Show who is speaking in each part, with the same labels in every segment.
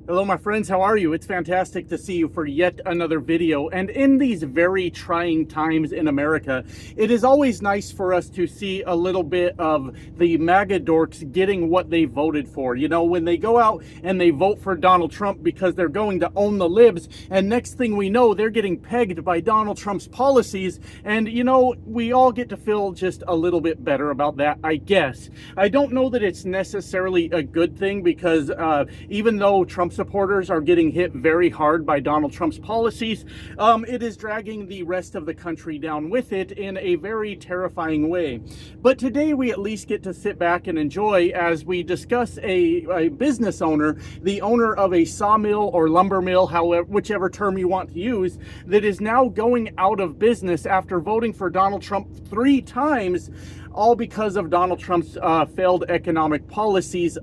Speaker 1: Hello, my friends. How are you? It's fantastic to see you for yet another video. And in these very trying times in America, it is always nice for us to see a little bit of the MAGA dorks getting what they voted for. You know, when they go out and they vote for Donald Trump because they're going to own the libs, and next thing we know, they're getting pegged by Donald Trump's policies. And, you know, we all get to feel just a little bit better about that, I guess. I don't know that it's necessarily a good thing because even though Trump supporters are getting hit very hard by Donald Trump's policies, it is dragging the rest of the country down with it in a very terrifying way. But today we at least get to sit back and enjoy as we discuss a business owner, the owner of a sawmill or lumber mill, however, whichever term you want to use, that is now going out of business after voting for Donald Trump 3 times, all because of Donald Trump's failed economic policies,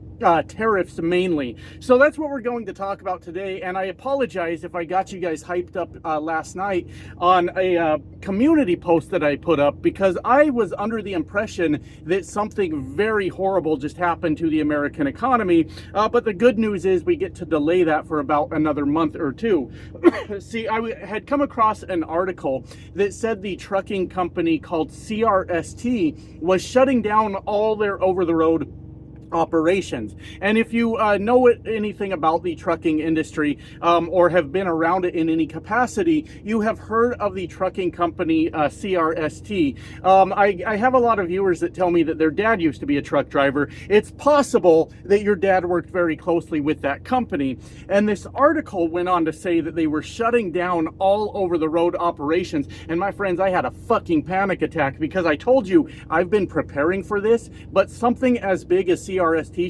Speaker 1: tariffs mainly. So that's what we're going to talk about today, and I apologize if I got you guys hyped up last night on a community post that I put up, because I was under the impression that something very horrible just happened to the American economy, but the good news is we get to delay that for about another month or two. See, I had come across an article that said the trucking company called CRST was shutting down all their over-the-road operations. And if you know anything about the trucking industry or have been around it in any capacity, you have heard of the trucking company CRST. I have a lot of viewers that tell me that their dad used to be a truck driver. It's possible that your dad worked very closely with that company. And this article went on to say that they were shutting down all over the road operations. And my friends, I had a fucking panic attack because I told you I've been preparing for this, but something as big as CRST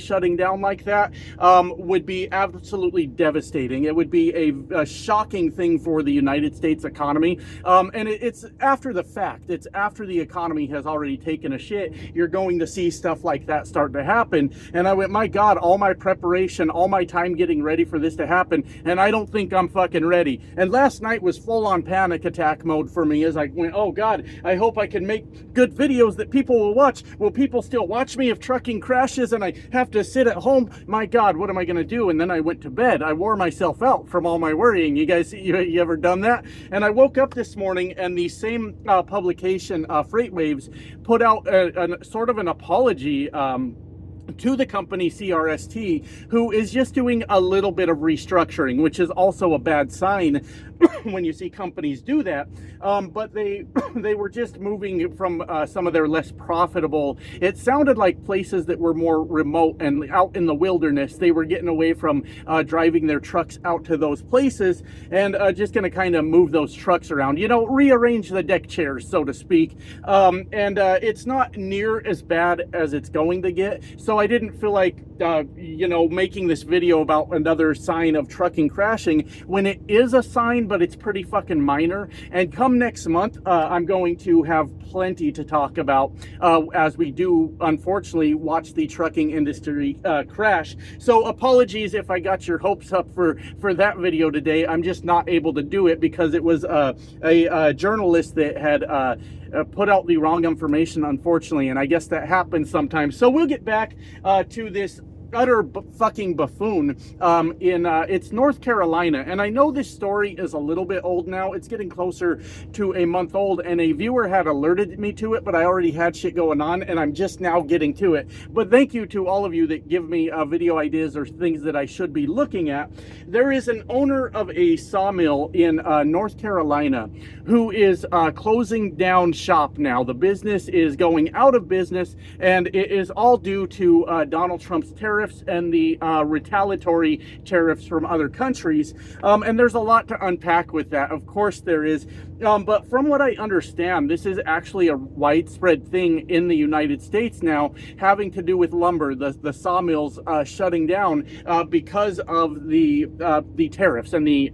Speaker 1: shutting down like that would be absolutely devastating. It would be a shocking thing for the United States economy. And it's after the fact. It's after the economy has already taken a shit. You're going to see stuff like that start to happen. And I went, my God, all my preparation, all my time getting ready for this to happen, and I don't think I'm fucking ready. And last night was full on panic attack mode for me as I went, oh God, I hope I can make good videos that people will watch. Will people still watch me if trucking crashes and I have to sit at home? My God, what am I going to do? And then I went to bed. I wore myself out from all my worrying. You guys, you ever done that? And I woke up this morning and the same publication, Freight Waves, put out a sort of an apology to the company CRST, who is just doing a little bit of restructuring, which is also a bad sign when you see companies do that. But they were just moving from some of their less profitable, it sounded like places that were more remote and out in the wilderness. They were getting away from driving their trucks out to those places and just going to kind of move those trucks around, you know, rearrange the deck chairs, so to speak. And it's not near as bad as it's going to get. So I didn't feel like, you know, making this video about another sign of trucking crashing when it is a sign, but it's pretty fucking minor. And come next month, I'm going to have plenty to talk about as we do, unfortunately, watch the trucking industry crash. So apologies if I got your hopes up for that video today. I'm just not able to do it because it was a journalist that had put out the wrong information, unfortunately, and I guess that happens sometimes. So we'll get back to this utter fucking buffoon in it's North Carolina. And I know this story is a little bit old now. It's getting closer to a month old, and a viewer had alerted me to it, but I already had shit going on and I'm just now getting to it. But thank you to all of you that give me video ideas or things that I should be looking at. There is an owner of a sawmill in North Carolina who is closing down shop now. The business is going out of business, and it is all due to Donald Trump's tariffs and the retaliatory tariffs from other countries. And there's a lot to unpack with that. Of course there is. But from what I understand, this is actually a widespread thing in the United States now, having to do with lumber, the sawmills shutting down because of the tariffs and the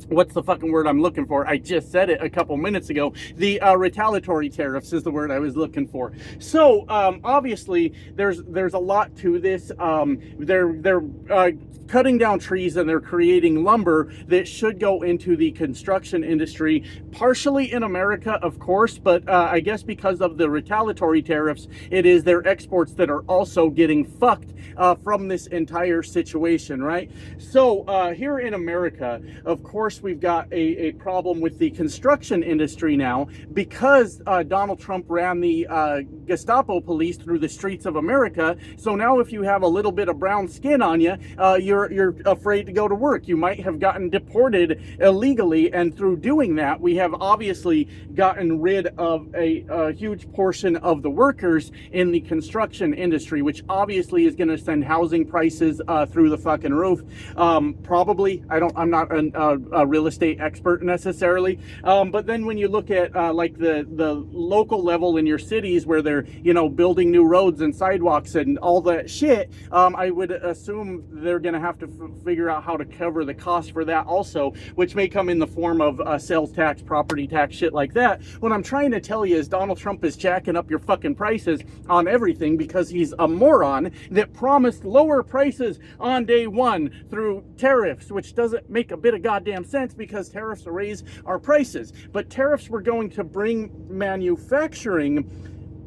Speaker 1: what's the fucking word I'm looking for? I just said it a couple minutes ago. The retaliatory tariffs is the word I was looking for. So obviously there's a lot to this. They're cutting down trees and they're creating lumber that should go into the construction industry, partially in America, of course, but I guess because of the retaliatory tariffs, it is their exports that are also getting fucked from this entire situation, right? So here in America, of course, we've got a problem with the construction industry now because Donald Trump ran the Gestapo police through the streets of America. So now if you have a little bit of brown skin on you, you're afraid to go to work. You might have gotten deported illegally, and through doing that, we have obviously gotten rid of a huge portion of the workers in the construction industry, which obviously is going to send housing prices through the fucking roof. Probably, I'm not a real estate expert necessarily, but then when you look at like the local level in your cities where they're building new roads and sidewalks and all that shit, I would assume they're going to have to figure out how to cover the cost for that also, which may come in the form of sales tax, property tax, shit like that. What I'm trying to tell you is Donald Trump is jacking up your fucking prices on everything because he's a moron that promised lower prices on day one through tariffs, which doesn't make a bit of goddamn sense because tariffs raise our prices. But tariffs were going to bring manufacturing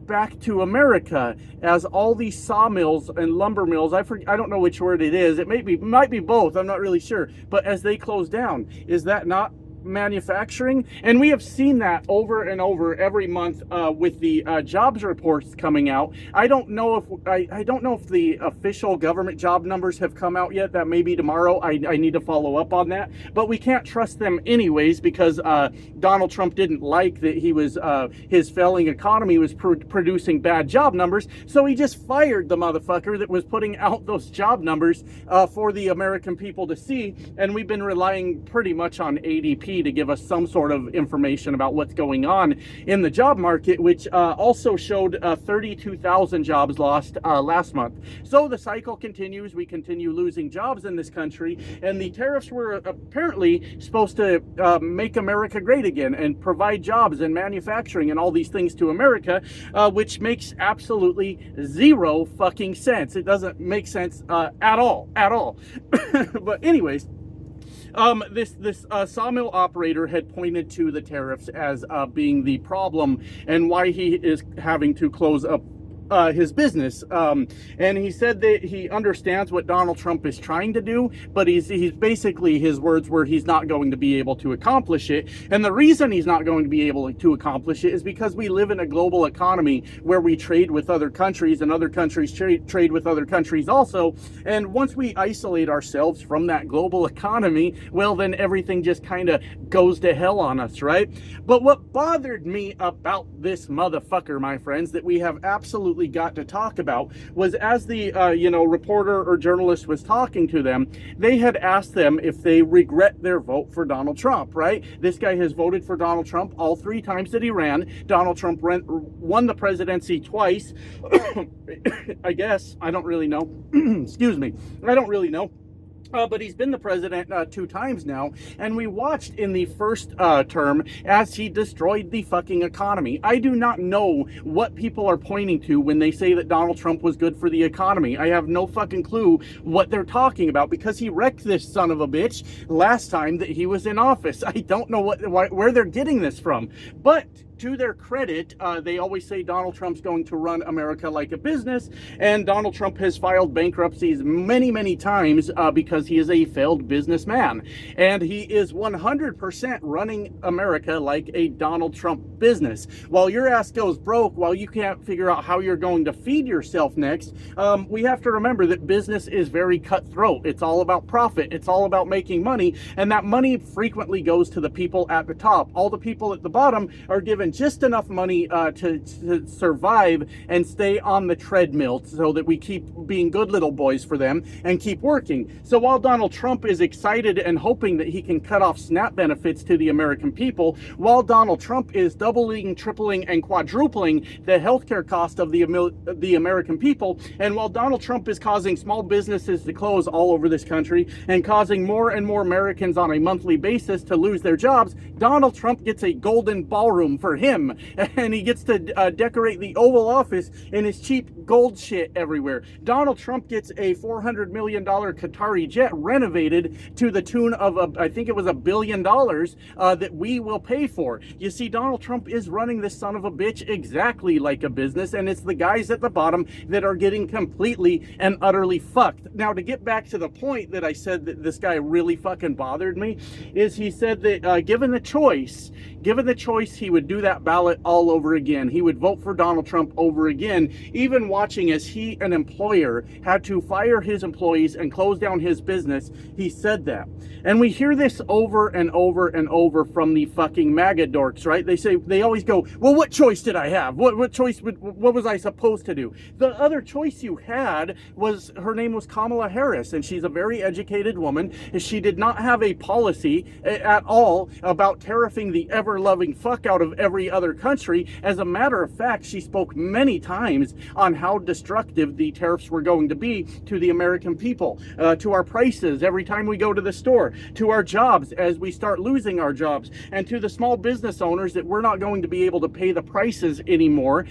Speaker 1: back to America, as all these sawmills and lumber mills, I don't know which word it is, it might be both, I'm not really sure, but as they close down, is that not manufacturing? And we have seen that over and over every month with the jobs reports coming out. I don't know if the official government job numbers have come out yet. That may be tomorrow. I need to follow up on that, but we can't trust them anyways because Donald Trump didn't like that his failing economy was producing bad job numbers, so he just fired the motherfucker that was putting out those job numbers for the American people to see. And we've been relying pretty much on ADP to give us some sort of information about what's going on in the job market, which also showed 32,000 jobs lost last month. So the cycle continues. We continue losing jobs in this country, and the tariffs were apparently supposed to make America great again and provide jobs and manufacturing and all these things to America, which makes absolutely zero fucking sense. It doesn't make sense at all. But anyways, this sawmill operator had pointed to the tariffs as being the problem and why he is having to close up his business, and he said that he understands what Donald Trump is trying to do, but he's basically, his words were, he's not going to be able to accomplish it. And the reason he's not going to be able to accomplish it is because we live in a global economy where we trade with other countries and other countries trade with other countries also. And once we isolate ourselves from that global economy, well, then everything just kind of goes to hell on us, right? But what bothered me about this motherfucker, my friends, that we have absolutely got to talk about was, as the reporter or journalist was talking to them, they had asked them if they regret their vote for Donald Trump, right? This guy has voted for Donald Trump all 3 times that he ran. Donald Trump won the presidency twice. I guess. I don't really know. Excuse me. I don't really know. But he's been the president 2 times now, and we watched in the first term as he destroyed the fucking economy. I do not know what people are pointing to when they say that Donald Trump was good for the economy. I have no fucking clue what they're talking about, because he wrecked this son of a bitch last time that he was in office. I don't know where they're getting this from, but to their credit, they always say Donald Trump's going to run America like a business, and Donald Trump has filed bankruptcies many, many times because he is a failed businessman, and he is 100% running America like a Donald Trump business. While your ass goes broke, while you can't figure out how you're going to feed yourself next, we have to remember that business is very cutthroat. It's all about profit. It's all about making money, and that money frequently goes to the people at the top. All the people at the bottom are given and just enough money to survive and stay on the treadmill so that we keep being good little boys for them and keep working. So while Donald Trump is excited and hoping that he can cut off SNAP benefits to the American people, while Donald Trump is doubling, tripling, and quadrupling the healthcare cost of the American people, and while Donald Trump is causing small businesses to close all over this country and causing more and more Americans on a monthly basis to lose their jobs, Donald Trump gets a golden ballroom for him, and he gets to decorate the Oval Office in his cheap gold shit everywhere. Donald Trump gets a $400 million Qatari jet renovated to the tune of, I think it was $1 billion that we will pay for. You see, Donald Trump is running this son of a bitch exactly like a business, and it's the guys at the bottom that are getting completely and utterly fucked. Now, to get back to the point that I said that this guy really fucking bothered me, is he said that given the choice, he would do that ballot all over again. He would vote for Donald Trump over again, even watching as he, an employer, had to fire his employees and close down his business. He said that. And we hear this over and over and over from the fucking MAGA dorks, right? They always go, well, what choice did I have? What was I supposed to do? The other choice you had was, her name was Kamala Harris, and she's a very educated woman. She did not have a policy at all about tariffing the ever-loving fuck out of every other country. As a matter of fact, she spoke many times on how destructive the tariffs were going to be to the American people, to our prices every time we go to the store, to our jobs as we start losing our jobs, and to the small business owners that we're not going to be able to pay the prices anymore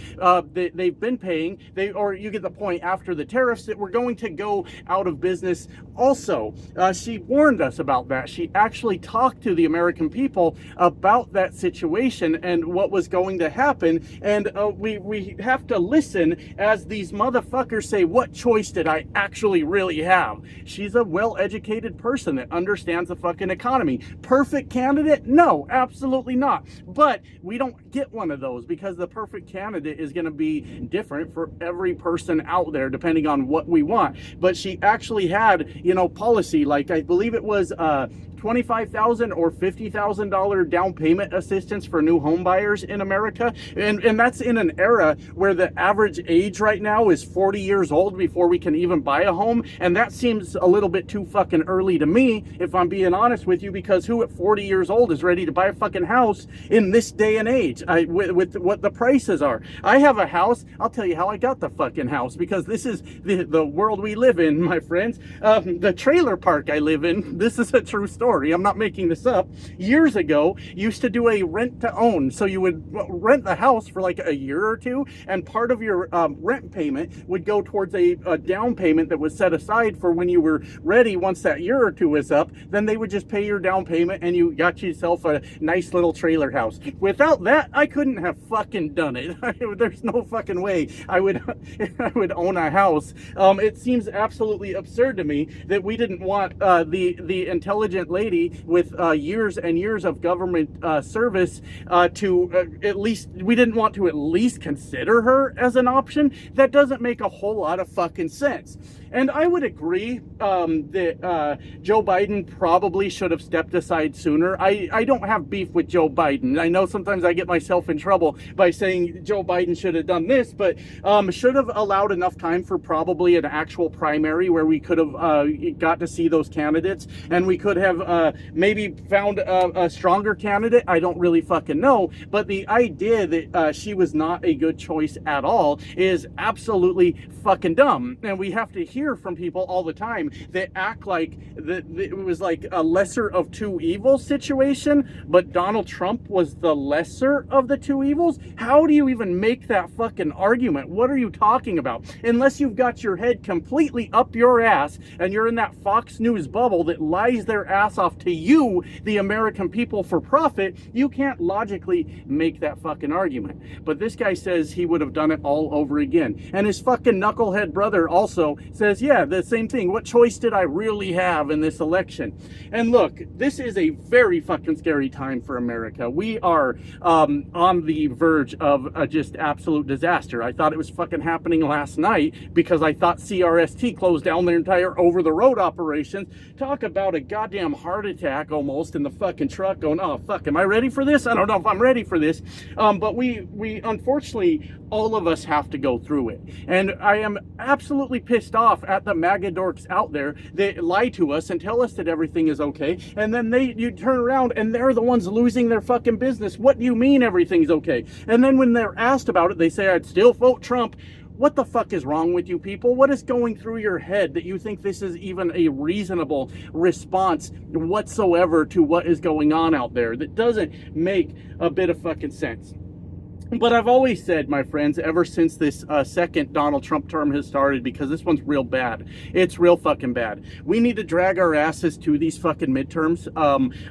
Speaker 1: they've been paying. Or you get the point, after the tariffs, that we're going to go out of business also. She warned us about that. She actually talked to the American people about that situation and what was going to happen, and we have to listen as these motherfuckers say, what choice did I actually really have? She's a well-educated person that understands the fucking economy. Perfect candidate? No, absolutely not. But we don't get one of those, because the perfect candidate is going to be different for every person out there depending on what we want. But she actually had, policy, like I believe it was $25,000 or $50,000 down payment assistance for new home buyers in America. And that's in an era where the average age right now is 40 years old before we can even buy a home. And that seems a little bit too fucking early to me, if I'm being honest with you, because who at 40 years old is ready to buy a fucking house in this day and age with what the prices are? I have a house. I'll tell you how I got the fucking house, because this is the world we live in, my friends. The trailer park I live in, this is a true story. I'm not making this up. Years ago, used to do a rent to own. So you would rent the house for like a year or two, and part of your rent payment would go towards a down payment that was set aside for when you were ready. Once that year or two was up, then they would just pay your down payment and you got yourself a nice little trailer house. Without that, I couldn't have fucking done it. There's no fucking way I would own a house. It seems absolutely absurd to me that we didn't want the intelligent lady with years and years of government service we didn't want to at least consider her as an option. That doesn't make a whole lot of fucking sense. And I would agree that Joe Biden probably should have stepped aside sooner. I don't have beef with Joe Biden. I know sometimes I get myself in trouble by saying Joe Biden should have done this, but should have allowed enough time for probably an actual primary where we could have got to see those candidates, and we could have maybe found a stronger candidate. I don't really fucking know, but the idea that she was not a good choice at all is absolutely fucking dumb. And we have to hear from people all the time that act like it was like a lesser of two evils situation, but Donald Trump was the lesser of the two evils. How do you even make that fucking argument? What are you talking about? Unless you've got your head completely up your ass and you're in that Fox News bubble that lies their ass off to you, the American people, for profit, you can't logically make that fucking argument. But this guy says he would have done it all over again. And his fucking knucklehead brother also says, yeah, the same thing. What choice did I really have in this election? And look, this is a very fucking scary time for America. We are on the verge of a just absolute disaster. I thought it was fucking happening last night because I thought CRST closed down their entire over-the-road operations. Talk about a goddamn heart attack almost in the fucking truck going, oh, fuck, am I ready for this? I don't know if I'm ready for this. But we unfortunately, all of us have to go through it. And I am absolutely pissed off at the MAGA dorks out there that lie to us and tell us that everything is okay. And then you turn around and they're the ones losing their fucking business. What do you mean everything's okay? And then when they're asked about it, they say, I'd still vote Trump. What the fuck is wrong with you people? What is going through your head that you think this is even a reasonable response whatsoever to what is going on out there? That doesn't make a bit of fucking sense. But I've always said, my friends, ever since this second Donald Trump term has started, because this one's real bad. It's real fucking bad. We need to drag our asses to these fucking midterms.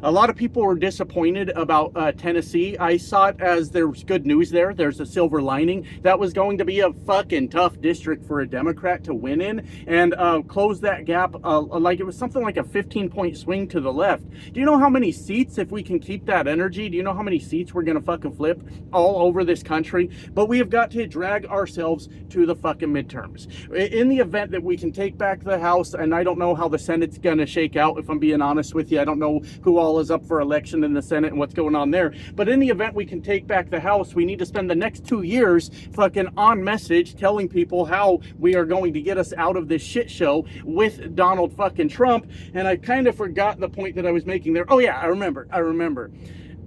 Speaker 1: A lot of people were disappointed about Tennessee. I saw it as there's good news there. There's a silver lining. That was going to be a fucking tough district for a Democrat to win in and close that gap. Like it was something like a 15-point swing to the left. Do you know how many seats, if we can keep that energy, do you know how many seats we're going to fucking flip all over this country? But we have got to drag ourselves to the fucking midterms. In the event that we can take back the House, and I don't know how the Senate's gonna shake out, if I'm being honest with you. I don't know who all is up for election in the Senate and what's going on there. But in the event we can take back the House, we need to spend the next 2 years fucking on message telling people how we are going to get us out of this shit show with Donald fucking Trump. And I kind of forgot the point that I was making there. Oh yeah, I remember.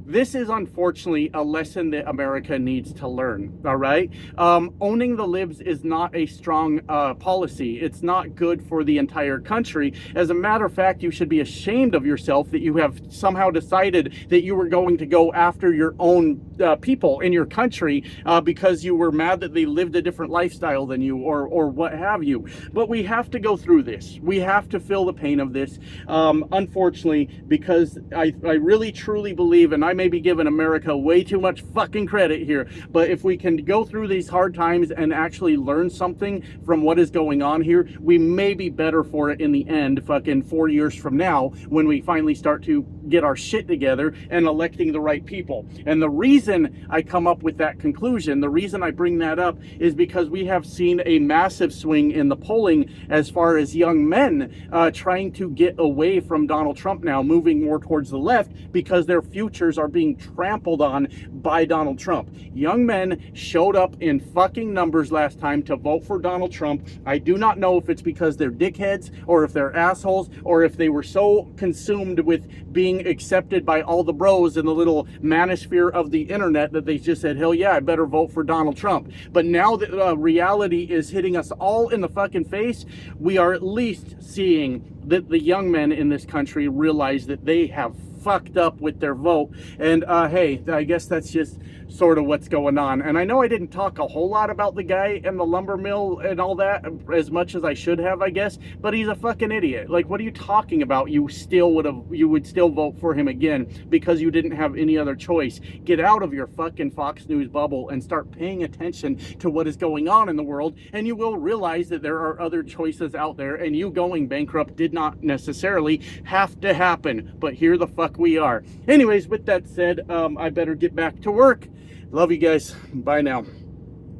Speaker 1: This is unfortunately a lesson that America needs to learn, all right? Owning the libs is not a strong policy. It's not good for the entire country. As a matter of fact, you should be ashamed of yourself that you have somehow decided that you were going to go after your own people in your country because you were mad that they lived a different lifestyle than you or what have you. But we have to go through this. We have to feel the pain of this, unfortunately, because I really truly believe, and I may be giving America way too much fucking credit here, but if we can go through these hard times and actually learn something from what is going on here, we may be better for it in the end, fucking 4 years from now, when we finally start to get our shit together and electing the right people. And the reason I come up with that conclusion, the reason I bring that up, is because we have seen a massive swing in the polling as far as young men trying to get away from Donald Trump now, moving more towards the left because their futures are being trampled on by Donald Trump. Young men showed up in fucking numbers last time to vote for Donald Trump. I do not know if it's because they're dickheads or if they're assholes or if they were so consumed with being accepted by all the bros in the little manosphere of the internet that they just said, hell yeah, I better vote for Donald Trump. But now that reality is hitting us all in the fucking face, we are at least seeing that the young men in this country realize that they have fucked up with their vote. And hey, I guess that's just sort of what's going on. And I know I didn't talk a whole lot about the guy in the lumber mill and all that as much as I should have, I guess, but he's a fucking idiot. Like, what are you talking about? You would still vote for him again because you didn't have any other choice. Get out of your fucking Fox News bubble and start paying attention to what is going on in the world, and you will realize that there are other choices out there, and you going bankrupt did not necessarily have to happen, but here the fuck we are. Anyways, with that said, I better get back to work. Love you guys. Bye now.